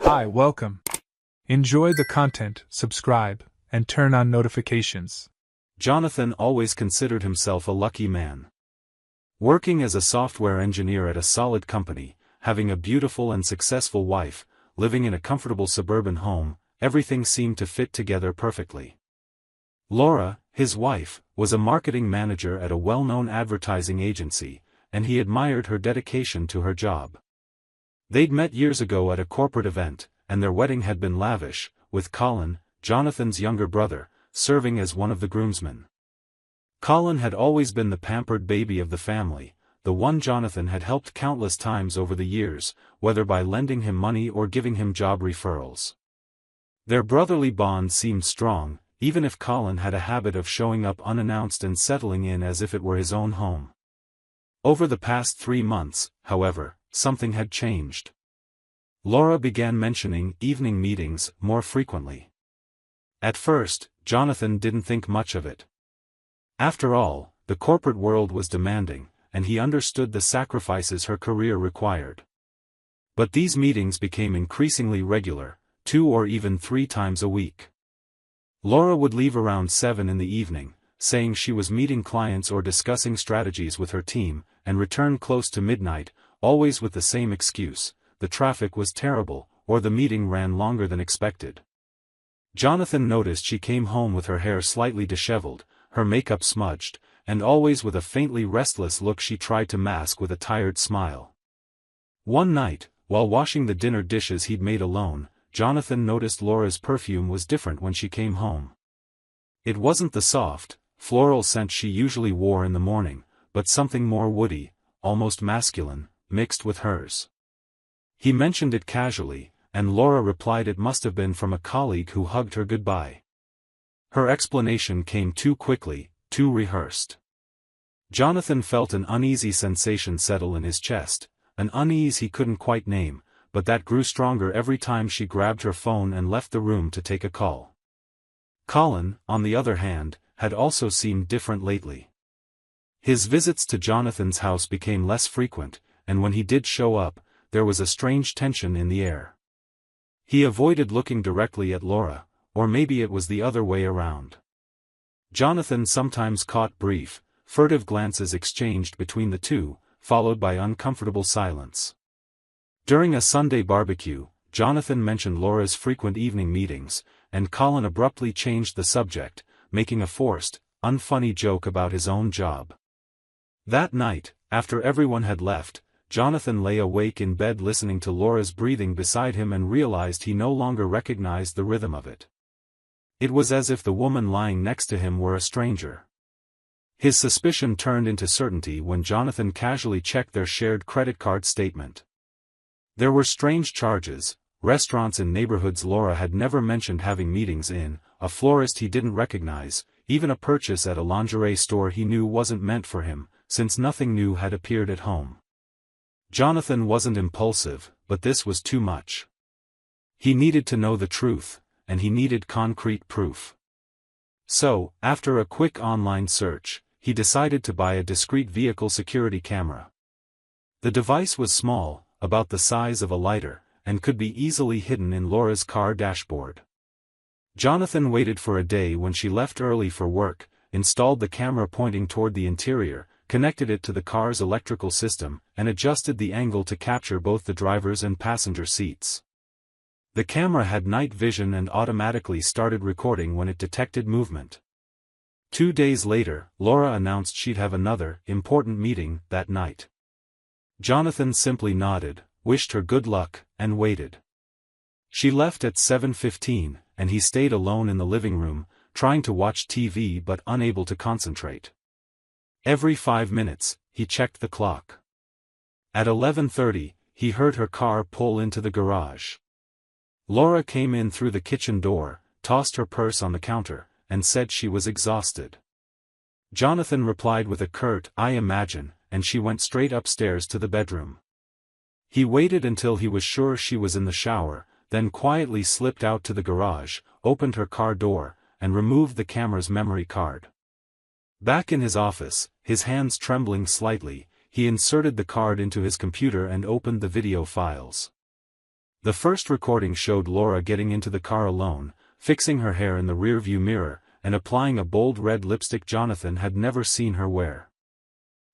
Hi, welcome. Enjoy the content, subscribe, and turn on notifications. Jonathan always considered himself a lucky man. Working as a software engineer at a solid company, having a beautiful and successful wife, living in a comfortable suburban home, everything seemed to fit together perfectly. Laura, his wife, was a marketing manager at a well-known advertising agency, and he admired her dedication to her job. They'd met years ago at a corporate event, and their wedding had been lavish, with Colin, Jonathan's younger brother, serving as one of the groomsmen. Colin had always been the pampered baby of the family, the one Jonathan had helped countless times over the years, whether by lending him money or giving him job referrals. Their brotherly bond seemed strong, even if Colin had a habit of showing up unannounced and settling in as if it were his own home. Over the past 3 months, however, something had changed. Laura began mentioning evening meetings more frequently. At first, Jonathan didn't think much of it. After all, the corporate world was demanding, and he understood the sacrifices her career required. But these meetings became increasingly regular, 2 or even 3 times a week. Laura would leave around 7 in the evening, saying she was meeting clients or discussing strategies with her team, and return close to midnight, always with the same excuse: the traffic was terrible, or the meeting ran longer than expected. Jonathan noticed she came home with her hair slightly disheveled, her makeup smudged, and always with a faintly restless look she tried to mask with a tired smile. One night, while washing the dinner dishes he'd made alone, Jonathan noticed Laura's perfume was different when she came home. It wasn't the soft, floral scent she usually wore in the morning, but something more woody, almost masculine, mixed with hers. He mentioned it casually, and Laura replied it must have been from a colleague who hugged her goodbye. Her explanation came too quickly, too rehearsed. Jonathan felt an uneasy sensation settle in his chest, an unease he couldn't quite name, but that grew stronger every time she grabbed her phone and left the room to take a call. Colin, on the other hand, had also seemed different lately. His visits to Jonathan's house became less frequent, and when he did show up, there was a strange tension in the air. He avoided looking directly at Laura, or maybe it was the other way around. Jonathan sometimes caught brief, furtive glances exchanged between the two, followed by uncomfortable silence. During a Sunday barbecue, Jonathan mentioned Laura's frequent evening meetings, and Colin abruptly changed the subject, making a forced, unfunny joke about his own job. That night, after everyone had left, Jonathan lay awake in bed listening to Laura's breathing beside him and realized he no longer recognized the rhythm of it. It was as if the woman lying next to him were a stranger. His suspicion turned into certainty when Jonathan casually checked their shared credit card statement. There were strange charges: restaurants in neighborhoods Laura had never mentioned having meetings in, a florist he didn't recognize, even a purchase at a lingerie store he knew wasn't meant for him, since nothing new had appeared at home. Jonathan wasn't impulsive, but this was too much. He needed to know the truth, and he needed concrete proof. So, after a quick online search, he decided to buy a discreet vehicle security camera. The device was small, about the size of a lighter, and could be easily hidden in Laura's car dashboard. Jonathan waited for a day when she left early for work, installed the camera pointing toward the interior, connected it to the car's electrical system, and adjusted the angle to capture both the driver's and passenger seats. The camera had night vision and automatically started recording when it detected movement. 2 days later, Laura announced she'd have another important meeting that night. Jonathan simply nodded, wished her good luck, and waited. She left at 7:15, and he stayed alone in the living room, trying to watch TV but unable to concentrate. Every 5 minutes, he checked the clock. At 11:30, he heard her car pull into the garage. Laura came in through the kitchen door, tossed her purse on the counter, and said she was exhausted. Jonathan replied with a curt "I imagine," and she went straight upstairs to the bedroom. He waited until he was sure she was in the shower, then quietly slipped out to the garage, opened her car door, and removed the camera's memory card. Back in his office, his hands trembling slightly, he inserted the card into his computer and opened the video files. The first recording showed Laura getting into the car alone, fixing her hair in the rearview mirror, and applying a bold red lipstick Jonathan had never seen her wear.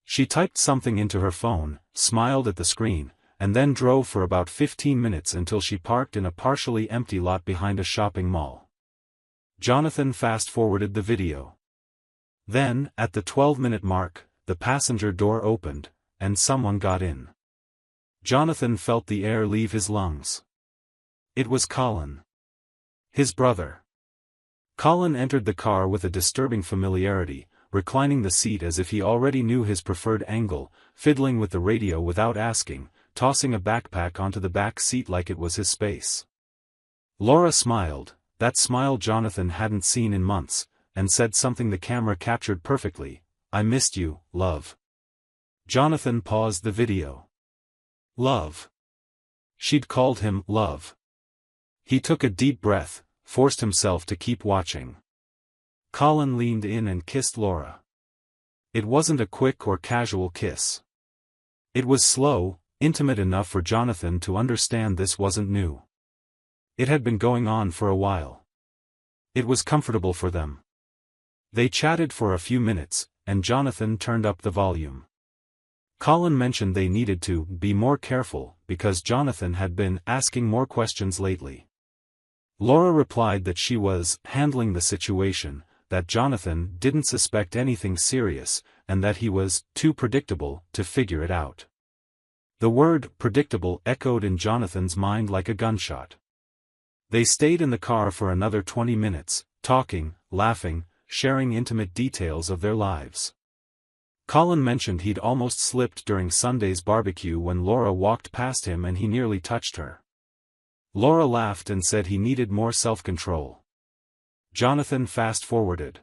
She typed something into her phone, smiled at the screen, and then drove for about 15 minutes until she parked in a partially empty lot behind a shopping mall. Jonathan fast-forwarded the video. Then, at the 12-minute mark, the passenger door opened, and someone got in. Jonathan felt the air leave his lungs. It was Colin. His brother. Colin entered the car with a disturbing familiarity, reclining the seat as if he already knew his preferred angle, fiddling with the radio without asking, tossing a backpack onto the back seat like it was his space. Laura smiled, that smile Jonathan hadn't seen in months, and said something the camera captured perfectly, "I missed you, love." Jonathan paused the video. Love. She'd called him love. He took a deep breath, forced himself to keep watching. Colin leaned in and kissed Laura. It wasn't a quick or casual kiss. It was slow, intimate enough for Jonathan to understand this wasn't new. It had been going on for a while. It was comfortable for them. They chatted for a few minutes, and Jonathan turned up the volume. Colin mentioned they needed to be more careful because Jonathan had been asking more questions lately. Laura replied that she was handling the situation, that Jonathan didn't suspect anything serious, and that he was too predictable to figure it out. The word predictable echoed in Jonathan's mind like a gunshot. They stayed in the car for another 20 minutes, talking, laughing, sharing intimate details of their lives. Colin mentioned he'd almost slipped during Sunday's barbecue when Laura walked past him and he nearly touched her. Laura laughed and said he needed more self-control. Jonathan fast-forwarded.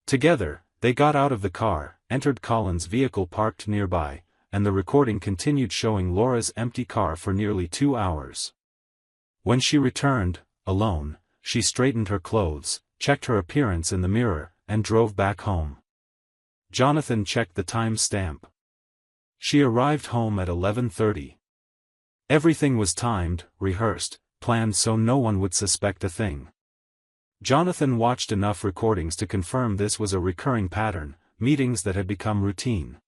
Together, they got out of the car, entered Colin's vehicle parked nearby, and the recording continued showing Laura's empty car for nearly 2 hours. When she returned, alone, she straightened her clothes, checked her appearance in the mirror, and drove back home. Jonathan checked the time stamp. She arrived home at 11:30. Everything was timed, rehearsed, planned so no one would suspect a thing. Jonathan watched enough recordings to confirm this was a recurring pattern, meetings that had become routine.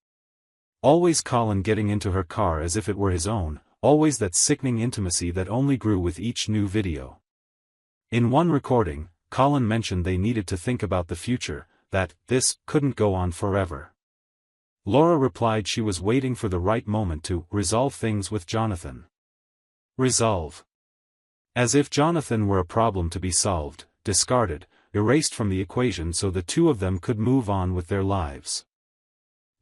Always Colin getting into her car as if it were his own, always that sickening intimacy that only grew with each new video. In one recording, Colin mentioned they needed to think about the future, that this couldn't go on forever. Laura replied she was waiting for the right moment to resolve things with Jonathan. Resolve. As if Jonathan were a problem to be solved, discarded, erased from the equation so the two of them could move on with their lives.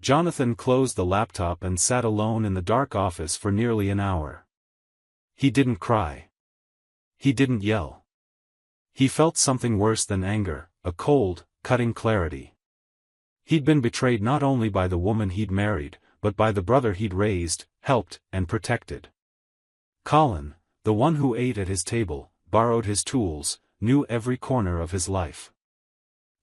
Jonathan closed the laptop and sat alone in the dark office for nearly an hour. He didn't cry. He didn't yell. He felt something worse than anger, a cold, cutting clarity. He'd been betrayed not only by the woman he'd married, but by the brother he'd raised, helped, and protected. Colin, the one who ate at his table, borrowed his tools, knew every corner of his life.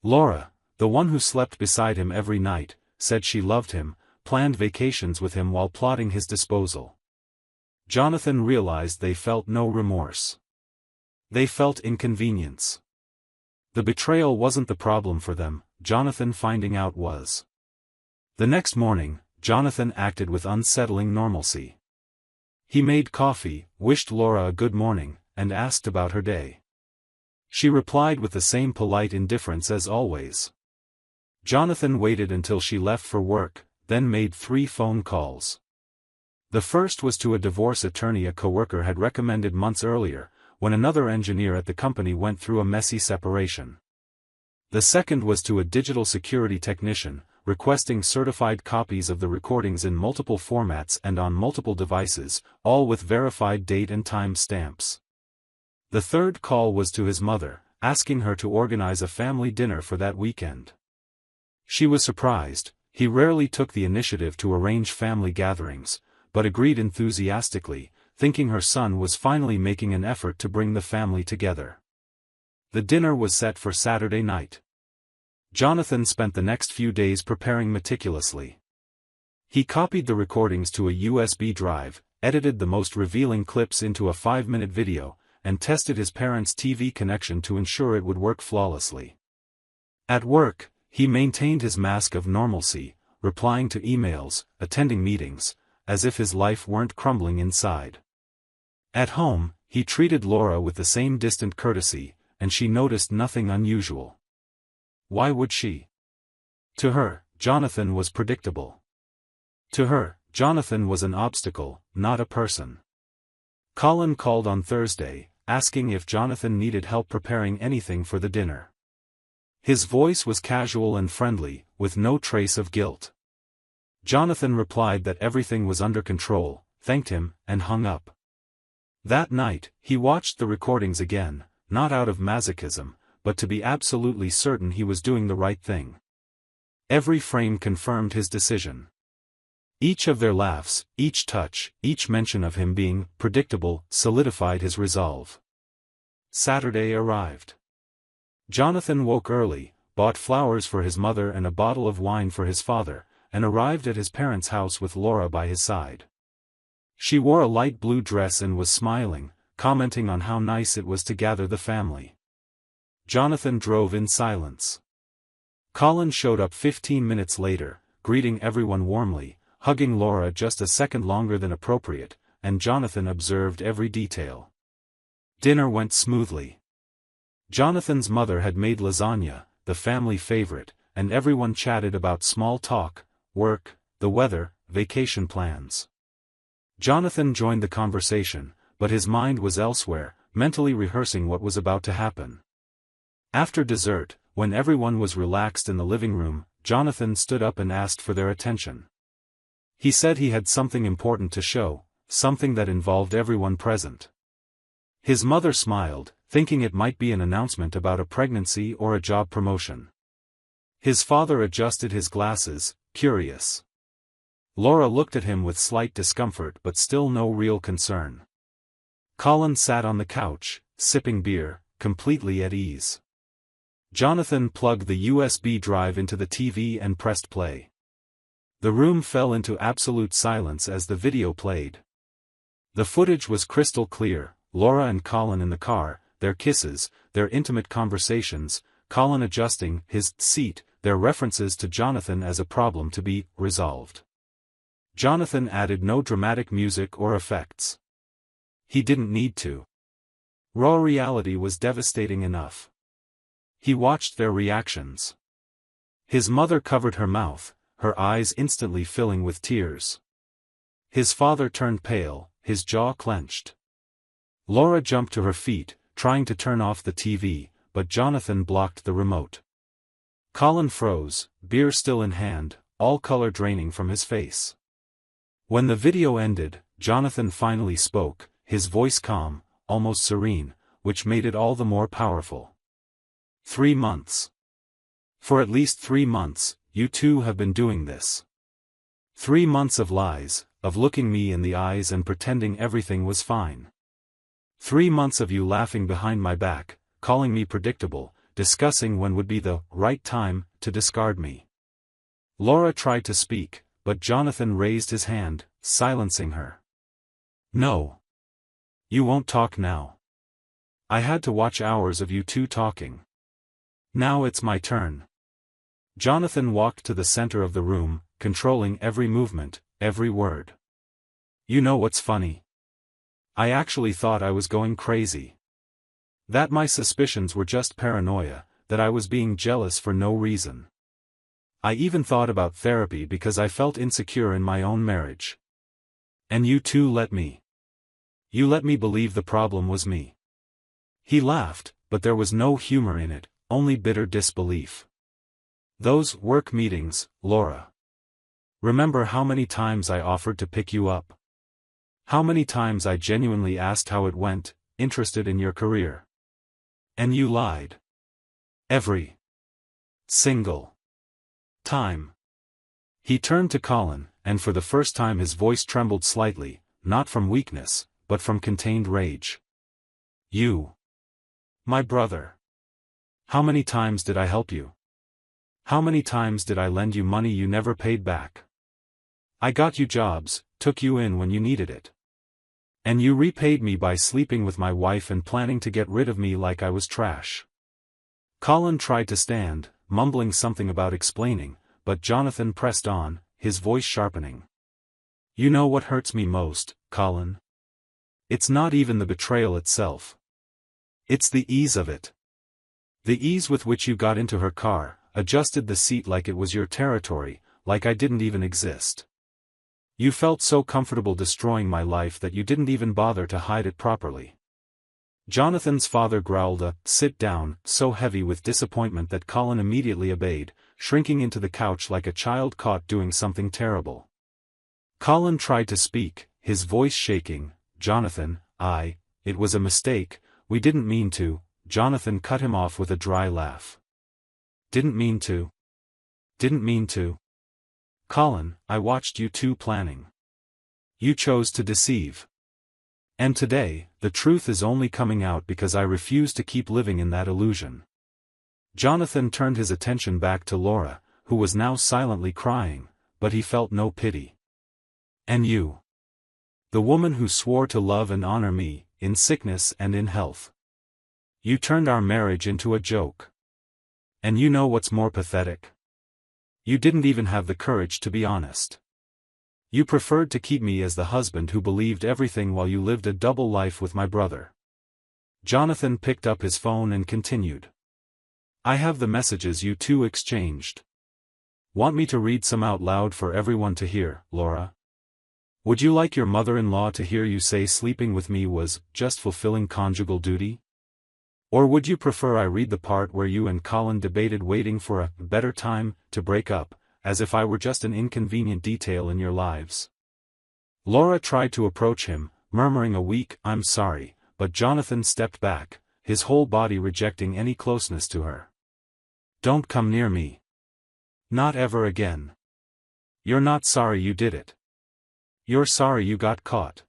Laura, the one who slept beside him every night, said she loved him, planned vacations with him while plotting his disposal. Jonathan realized they felt no remorse. They felt inconvenience. The betrayal wasn't the problem for them, Jonathan finding out was. The next morning, Jonathan acted with unsettling normalcy. He made coffee, wished Laura a good morning, and asked about her day. She replied with the same polite indifference as always. Jonathan waited until she left for work, then made 3 phone calls. The first was to a divorce attorney a coworker had recommended months earlier, when another engineer at the company went through a messy separation. The second was to a digital security technician, requesting certified copies of the recordings in multiple formats and on multiple devices, all with verified date and time stamps. The third call was to his mother, asking her to organize a family dinner for that weekend. She was surprised. He rarely took the initiative to arrange family gatherings, but agreed enthusiastically, thinking her son was finally making an effort to bring the family together. The dinner was set for Saturday night. Jonathan spent the next few days preparing meticulously. He copied the recordings to a USB drive, edited the most revealing clips into a 5-minute video, and tested his parents' TV connection to ensure it would work flawlessly. At work, he maintained his mask of normalcy, replying to emails, attending meetings, as if his life weren't crumbling inside. At home, he treated Laura with the same distant courtesy, and she noticed nothing unusual. Why would she? To her, Jonathan was predictable. To her, Jonathan was an obstacle, not a person. Colin called on Thursday, asking if Jonathan needed help preparing anything for the dinner. His voice was casual and friendly, with no trace of guilt. Jonathan replied that everything was under control, thanked him, and hung up. That night, he watched the recordings again, not out of masochism, but to be absolutely certain he was doing the right thing. Every frame confirmed his decision. Each of their laughs, each touch, each mention of him being predictable, solidified his resolve. Saturday arrived. Jonathan woke early, bought flowers for his mother and a bottle of wine for his father, and arrived at his parents' house with Laura by his side. She wore a light blue dress and was smiling, commenting on how nice it was to gather the family. Jonathan drove in silence. Colin showed up 15 minutes later, greeting everyone warmly, hugging Laura just a second longer than appropriate, and Jonathan observed every detail. Dinner went smoothly. Jonathan's mother had made lasagna, the family favorite, and everyone chatted about small talk, work, the weather, vacation plans. Jonathan joined the conversation, but his mind was elsewhere, mentally rehearsing what was about to happen. After dessert, when everyone was relaxed in the living room, Jonathan stood up and asked for their attention. He said he had something important to show, something that involved everyone present. His mother smiled, thinking it might be an announcement about a pregnancy or a job promotion. His father adjusted his glasses, curious. Laura looked at him with slight discomfort but still no real concern. Colin sat on the couch, sipping beer, completely at ease. Jonathan plugged the USB drive into the TV and pressed play. The room fell into absolute silence as the video played. The footage was crystal clear, Laura and Colin in the car, their kisses, their intimate conversations, Colin adjusting his seat, their references to Jonathan as a problem to be resolved. Jonathan added no dramatic music or effects. He didn't need to. Raw reality was devastating enough. He watched their reactions. His mother covered her mouth, her eyes instantly filling with tears. His father turned pale, his jaw clenched. Laura jumped to her feet, trying to turn off the TV, but Jonathan blocked the remote. Colin froze, beer still in hand, all color draining from his face. When the video ended, Jonathan finally spoke, his voice calm, almost serene, which made it all the more powerful. 3 months. For at least 3 months, you two have been doing this. 3 months of lies, of looking me in the eyes and pretending everything was fine. 3 months of you laughing behind my back, calling me predictable, discussing when would be the right time to discard me. Laura tried to speak, but Jonathan raised his hand, silencing her. No. You won't talk now. I had to watch hours of you two talking. Now it's my turn. Jonathan walked to the center of the room, controlling every movement, every word. You know what's funny? I actually thought I was going crazy. That my suspicions were just paranoia, that I was being jealous for no reason. I even thought about therapy because I felt insecure in my own marriage. And you two let me. You let me believe the problem was me. He laughed, but there was no humor in it, only bitter disbelief. Those work meetings, Laura. Remember how many times I offered to pick you up? How many times I genuinely asked how it went, interested in your career? And you lied. Every single time. He turned to Colin, and for the first time his voice trembled slightly, not from weakness, but from contained rage. You. My brother. How many times did I help you? How many times did I lend you money you never paid back? I got you jobs, took you in when you needed it. And you repaid me by sleeping with my wife and planning to get rid of me like I was trash. Colin tried to stand, mumbling something about explaining, but Jonathan pressed on, his voice sharpening. You know what hurts me most, Colin? It's not even the betrayal itself. It's the ease of it. The ease with which you got into her car, adjusted the seat like it was your territory, like I didn't even exist. You felt so comfortable destroying my life that you didn't even bother to hide it properly. Jonathan's father growled a "sit down," so heavy with disappointment that Colin immediately obeyed, shrinking into the couch like a child caught doing something terrible. Colin tried to speak, his voice shaking. Jonathan, it was a mistake, we didn't mean to. Jonathan cut him off with a dry laugh. Didn't mean to. Didn't mean to. Colin, I watched you two planning. You chose to deceive. And today, the truth is only coming out because I refuse to keep living in that illusion. Jonathan turned his attention back to Laura, who was now silently crying, but he felt no pity. And you? The woman who swore to love and honor me, in sickness and in health. You turned our marriage into a joke. And you know what's more pathetic? You didn't even have the courage to be honest. You preferred to keep me as the husband who believed everything while you lived a double life with my brother. Jonathan picked up his phone and continued. I have the messages you two exchanged. Want me to read some out loud for everyone to hear, Laura? Would you like your mother-in-law to hear you say sleeping with me was just fulfilling conjugal duty? Or would you prefer I read the part where you and Colin debated waiting for a better time to break up, as if I were just an inconvenient detail in your lives? Laura tried to approach him, murmuring a weak "I'm sorry," but Jonathan stepped back, his whole body rejecting any closeness to her. Don't come near me. Not ever again. You're not sorry you did it. You're sorry you got caught.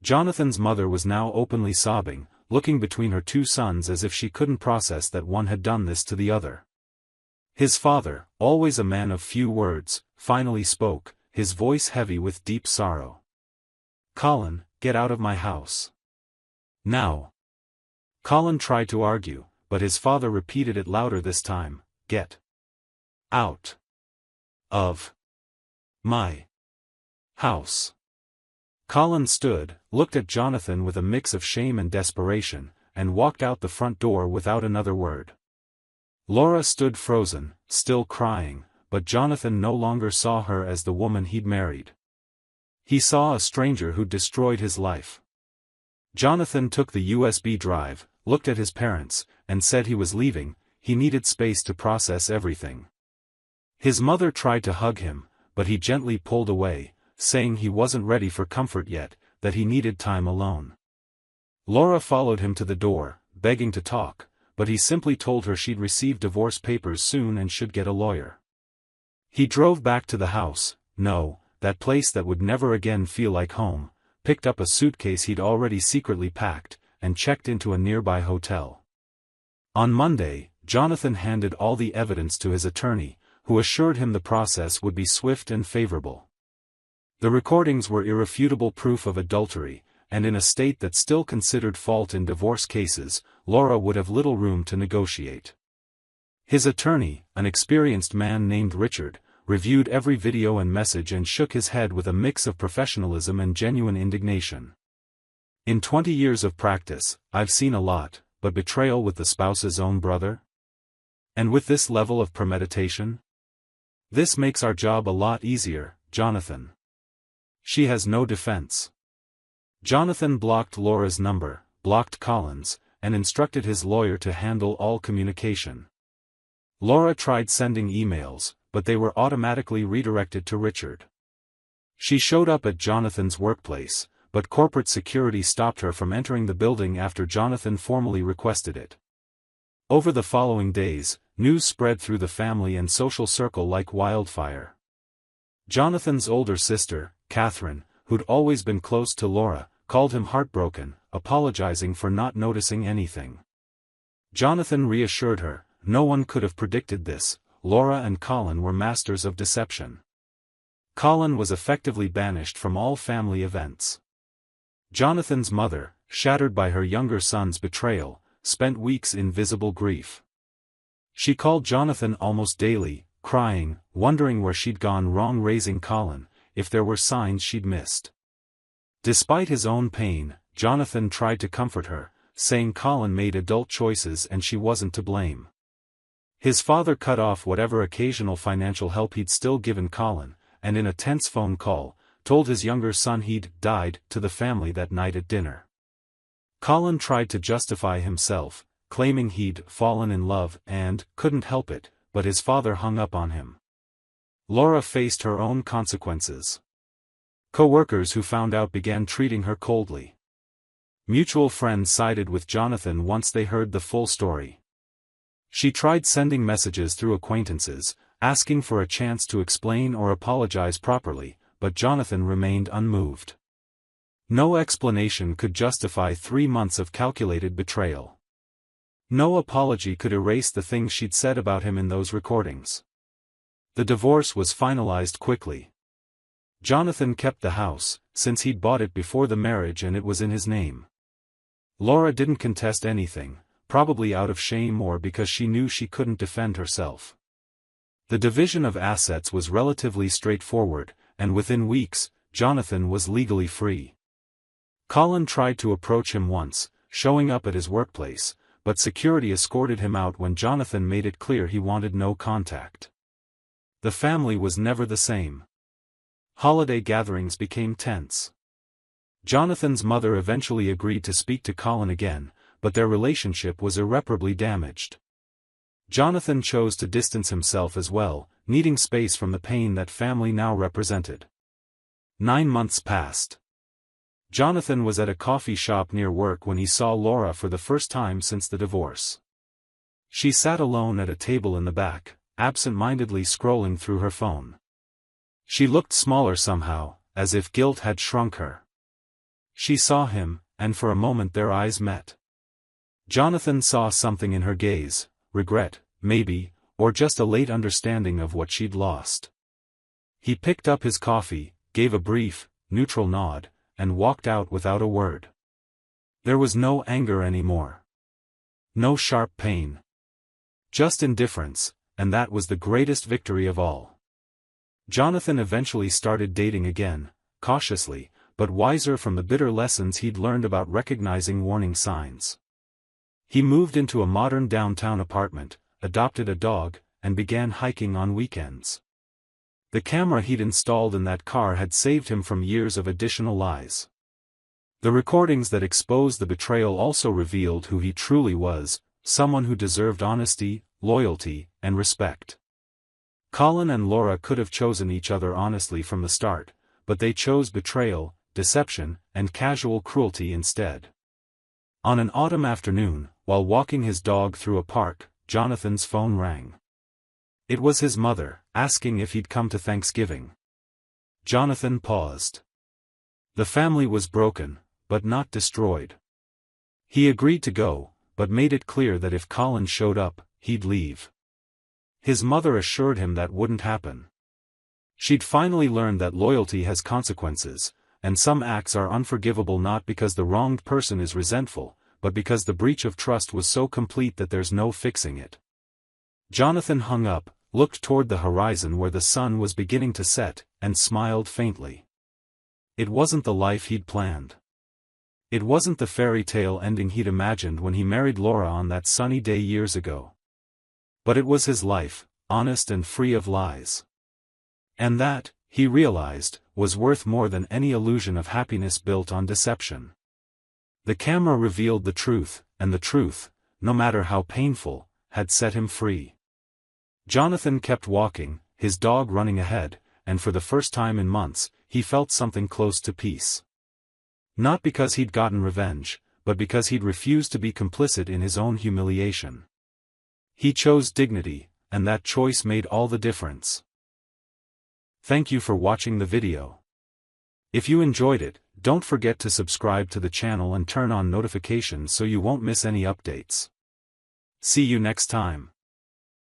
Jonathan's mother was now openly sobbing, looking between her two sons as if she couldn't process that one had done this to the other. His father, always a man of few words, finally spoke, his voice heavy with deep sorrow. Colin, get out of my house. Now. Colin tried to argue, but his father repeated it louder this time, get out of my house. Colin stood, looked at Jonathan with a mix of shame and desperation, and walked out the front door without another word. Laura stood frozen, still crying, but Jonathan no longer saw her as the woman he'd married. He saw a stranger who'd destroyed his life. Jonathan took the USB drive, looked at his parents, and said he was leaving. He needed space to process everything. His mother tried to hug him, but he gently pulled away, saying he wasn't ready for comfort yet, that he needed time alone. Laura followed him to the door, begging to talk, but he simply told her she'd receive divorce papers soon and should get a lawyer. He drove back to the house, that place that would never again feel like home, picked up a suitcase he'd already secretly packed, and checked into a nearby hotel. On Monday, Jonathan handed all the evidence to his attorney, who assured him the process would be swift and favorable. The recordings were irrefutable proof of adultery, and in a state that still considered fault in divorce cases, Laura would have little room to negotiate. His attorney, an experienced man named Richard, reviewed every video and message and shook his head with a mix of professionalism and genuine indignation. In 20 years of practice, I've seen a lot, but betrayal with the spouse's own brother? And with this level of premeditation? This makes our job a lot easier, Jonathan. She has no defense. Jonathan blocked Laura's number, blocked Colin's, and instructed his lawyer to handle all communication. Laura tried sending emails, but they were automatically redirected to Richard. She showed up at Jonathan's workplace, but corporate security stopped her from entering the building after Jonathan formally requested it. Over the following days, news spread through the family and social circle like wildfire. Jonathan's older sister, Catherine, who'd always been close to Laura, called him heartbroken, apologizing for not noticing anything. Jonathan reassured her, no one could have predicted this. Laura and Colin were masters of deception. Colin was effectively banished from all family events. Jonathan's mother, shattered by her younger son's betrayal, spent weeks in visible grief. She called Jonathan almost daily, crying, wondering where she'd gone wrong raising Colin, if there were signs she'd missed. Despite his own pain, Jonathan tried to comfort her, saying Colin made adult choices and she wasn't to blame. His father cut off whatever occasional financial help he'd still given Colin, and in a tense phone call, told his younger son he'd died to the family that night at dinner. Colin tried to justify himself, claiming he'd fallen in love and couldn't help it, but his father hung up on him. Laura faced her own consequences. Co-workers who found out began treating her coldly. Mutual friends sided with Jonathan once they heard the full story. She tried sending messages through acquaintances, asking for a chance to explain or apologize properly, but Jonathan remained unmoved. No explanation could justify 3 months of calculated betrayal. No apology could erase the things she'd said about him in those recordings. The divorce was finalized quickly. Jonathan kept the house, since he'd bought it before the marriage and it was in his name. Laura didn't contest anything, probably out of shame or because she knew she couldn't defend herself. The division of assets was relatively straightforward, and within weeks, Jonathan was legally free. Colin tried to approach him once, showing up at his workplace, but security escorted him out when Jonathan made it clear he wanted no contact. The family was never the same. Holiday gatherings became tense. Jonathan's mother eventually agreed to speak to Colin again, but their relationship was irreparably damaged. Jonathan chose to distance himself as well, needing space from the pain that family now represented. 9 months passed. Jonathan was at a coffee shop near work when he saw Laura for the first time since the divorce. She sat alone at a table in the back, absent-mindedly scrolling through her phone. She looked smaller somehow, as if guilt had shrunk her. She saw him, and for a moment their eyes met. Jonathan saw something in her gaze, regret, maybe, or just a late understanding of what she'd lost. He picked up his coffee, gave a brief, neutral nod, and walked out without a word. There was no anger anymore. No sharp pain. Just indifference, and that was the greatest victory of all. Jonathan eventually started dating again, cautiously, but wiser from the bitter lessons he'd learned about recognizing warning signs. He moved into a modern downtown apartment, adopted a dog, and began hiking on weekends. The camera he'd installed in that car had saved him from years of additional lies. The recordings that exposed the betrayal also revealed who he truly was, someone who deserved honesty, loyalty, and respect. Colin and Laura could have chosen each other honestly from the start, but they chose betrayal, deception, and casual cruelty instead. On an autumn afternoon, while walking his dog through a park, Jonathan's phone rang. It was his mother, asking if he'd come to Thanksgiving. Jonathan paused. The family was broken, but not destroyed. He agreed to go, but made it clear that if Colin showed up, he'd leave. His mother assured him that wouldn't happen. She'd finally learned that loyalty has consequences, and some acts are unforgivable not because the wronged person is resentful, but because the breach of trust was so complete that there's no fixing it. Jonathan hung up, looked toward the horizon where the sun was beginning to set, and smiled faintly. It wasn't the life he'd planned. It wasn't the fairy tale ending he'd imagined when he married Laura on that sunny day years ago. But it was his life, honest and free of lies. And that, he realized, was worth more than any illusion of happiness built on deception. The camera revealed the truth, and the truth, no matter how painful, had set him free. Jonathan kept walking, his dog running ahead, and for the first time in months, he felt something close to peace. Not because he'd gotten revenge, but because he'd refused to be complicit in his own humiliation. He chose dignity, and that choice made all the difference. Thank you for watching the video. If you enjoyed it, don't forget to subscribe to the channel and turn on notifications so you won't miss any updates. See you next time.